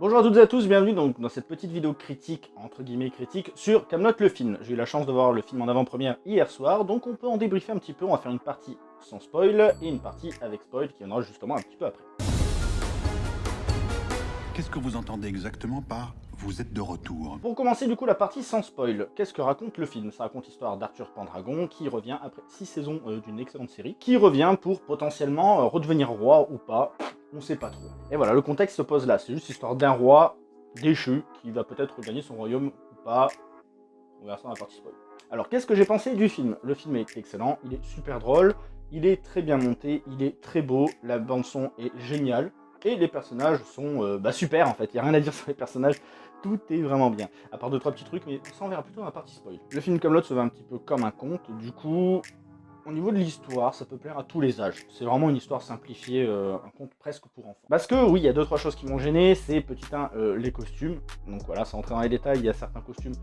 Bonjour à toutes et à tous, bienvenue donc dans cette petite vidéo critique, entre guillemets critique, sur Kaamelott le film. J'ai eu la chance de voir le film en avant-première hier soir, donc on peut en débriefer un petit peu, on va faire une partie sans spoil et une partie avec spoil qui viendra justement un petit peu après. Qu'est-ce que vous entendez exactement par « vous êtes de retour » ? Pour commencer du coup la partie sans spoil, qu'est-ce que raconte le film? Ça raconte l'histoire d'Arthur Pendragon qui revient après 6 saisons d'une excellente série, qui revient pour potentiellement redevenir roi ou pas, on sait pas trop. Et voilà, le contexte se pose là, c'est juste l'histoire d'un roi déchu qui va peut-être regagner son royaume ou pas, on verra ça dans la partie spoil. Alors qu'est-ce que j'ai pensé du film? Le film est excellent, il est super drôle, il est très bien monté, il est très beau, la bande son est géniale, et les personnages sont super en fait, il n'y a rien à dire sur les personnages, tout est vraiment bien. À part 2-3 petits trucs, mais ça on verra plutôt dans la partie spoil. Le film Kaamelott se veut un petit peu comme un conte, du coup, au niveau de l'histoire, ça peut plaire à tous les âges. C'est vraiment une histoire simplifiée, un conte presque pour enfants. Parce que oui, il y a 2-3 choses qui m'ont gêné, c'est petit 1, les costumes. Donc voilà, sans entrer dans les détails, il y a certains costumes,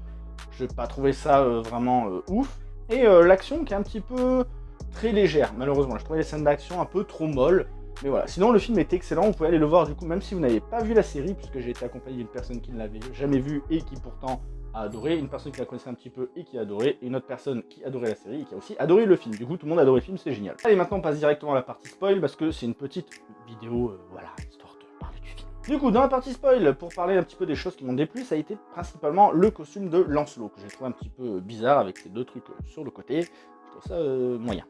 je n'ai pas trouvé ça vraiment ouf. Et l'action qui est un petit peu très légère, malheureusement. Je trouvais les scènes d'action un peu trop molles. Mais voilà, sinon le film est excellent, vous pouvez aller le voir du coup, même si vous n'avez pas vu la série, puisque j'ai été accompagné d'une personne qui ne l'avait jamais vue et qui pourtant a adoré, une personne qui la connaissait un petit peu et qui a adoré, et une autre personne qui adorait la série et qui a aussi adoré le film. Du coup, tout le monde a adoré le film, c'est génial. Allez, maintenant on passe directement à la partie spoil, parce que c'est une petite vidéo, voilà, histoire de parler du film. Du coup, dans la partie spoil, pour parler un petit peu des choses qui m'ont déplu, ça a été principalement le costume de Lancelot, que j'ai trouvé un petit peu bizarre avec ces deux trucs sur le côté, je trouve ça moyen.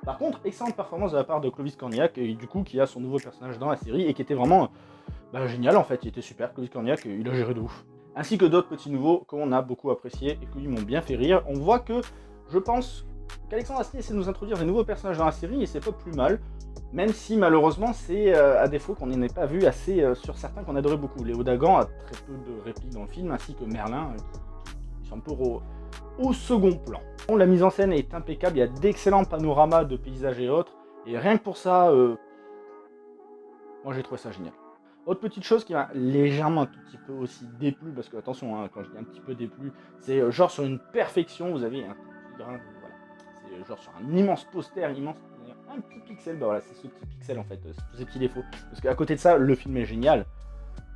Par contre, excellente performance de la part de Clovis Cornillac, et du coup qui a son nouveau personnage dans la série, et qui était vraiment génial en fait, il était super, Clovis Cornillac, il a géré de ouf. Ainsi que d'autres petits nouveaux qu'on a beaucoup appréciés et qui m'ont bien fait rire. On voit que, je pense, qu'Alexandre Astier essaie de nous introduire des nouveaux personnages dans la série, et c'est pas plus mal, même si malheureusement c'est à défaut qu'on n'en ait pas vu assez sur certains qu'on adorait beaucoup. Léo Dagan a très peu de répliques dans le film, ainsi que Merlin, qui sont un peu au second plan. La mise en scène est impeccable, il y a d'excellents panoramas de paysages et autres, et rien que pour ça, moi j'ai trouvé ça génial. Autre petite chose qui m'a légèrement un tout petit peu aussi déplu, parce que attention, hein, quand je dis un petit peu déplu, c'est genre sur une perfection, vous avez un petit grain, voilà, c'est genre sur un immense poster, immense, un petit pixel, bah voilà, c'est ce petit pixel en fait, c'est tous ces petits défauts. Parce qu'à côté de ça, le film est génial.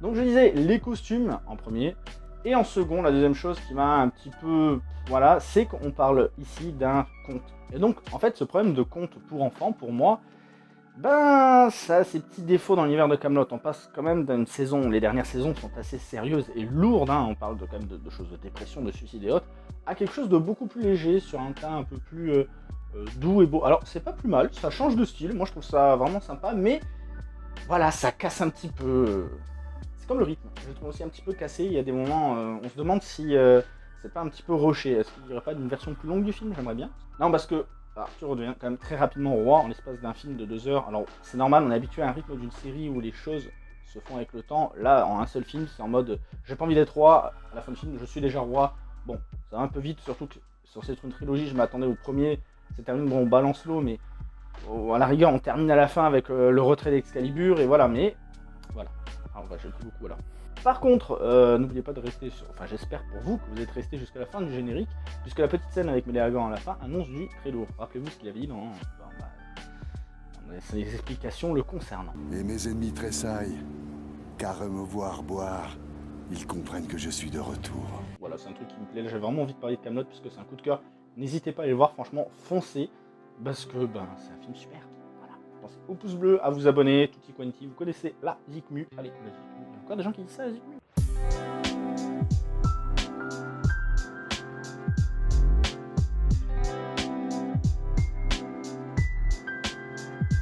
Donc je disais, les costumes en premier, et en second, la deuxième chose qui m'a un petit peu, voilà, c'est qu'on parle ici d'un conte. Et donc, en fait, ce problème de conte pour enfants, pour moi, ça a ses petits défauts dans l'univers de Kaamelott. On passe quand même d'une saison, les dernières saisons sont assez sérieuses et lourdes, hein, on parle quand même de choses de dépression, de suicide et autres, à quelque chose de beaucoup plus léger, sur un teint un peu plus doux et beau. Alors, c'est pas plus mal, ça change de style, moi je trouve ça vraiment sympa, mais voilà, ça casse un petit peu. C'est comme le rythme, je le trouve aussi un petit peu cassé, il y a des moments, on se demande si c'est pas un petit peu rushé. Est-ce qu'il n'y aurait pas une version plus longue du film? J'aimerais bien. Non, parce que Arthur redevient quand même très rapidement roi en l'espace d'un film de 2 heures. Alors c'est normal, on est habitué à un rythme d'une série où les choses se font avec le temps. Là, en un seul film, c'est en mode j'ai pas envie d'être roi, à la fin du film, je suis déjà roi. Bon, ça va un peu vite, surtout que sur cette une trilogie, je m'attendais au premier, c'est terminé, bon, on balance l'eau, mais à la rigueur, on termine à la fin avec le retrait d'Excalibur, et voilà, mais voilà. Alors, j'aime plus beaucoup, voilà. Par contre, n'oubliez pas de rester sur... Enfin, j'espère pour vous que vous êtes resté jusqu'à la fin du générique, puisque la petite scène avec Méléagant à la fin annonce du très lourd. Rappelez-vous ce qu'il avait dit dans ses explications le concernant. Et mes ennemis tressaillent, car à me voir boire, ils comprennent que je suis de retour. Voilà, c'est un truc qui me plaît. J'ai vraiment envie de parler de Kaamelott, puisque c'est un coup de cœur. N'hésitez pas à aller le voir, franchement, foncez, parce que c'est un film super. Voilà. Pensez au pouce bleu, à vous abonner, tutti quanti, vous connaissez la Zikmu. Allez, la Zikmu. Il y a encore des gens qui disent ça, la Zikmu.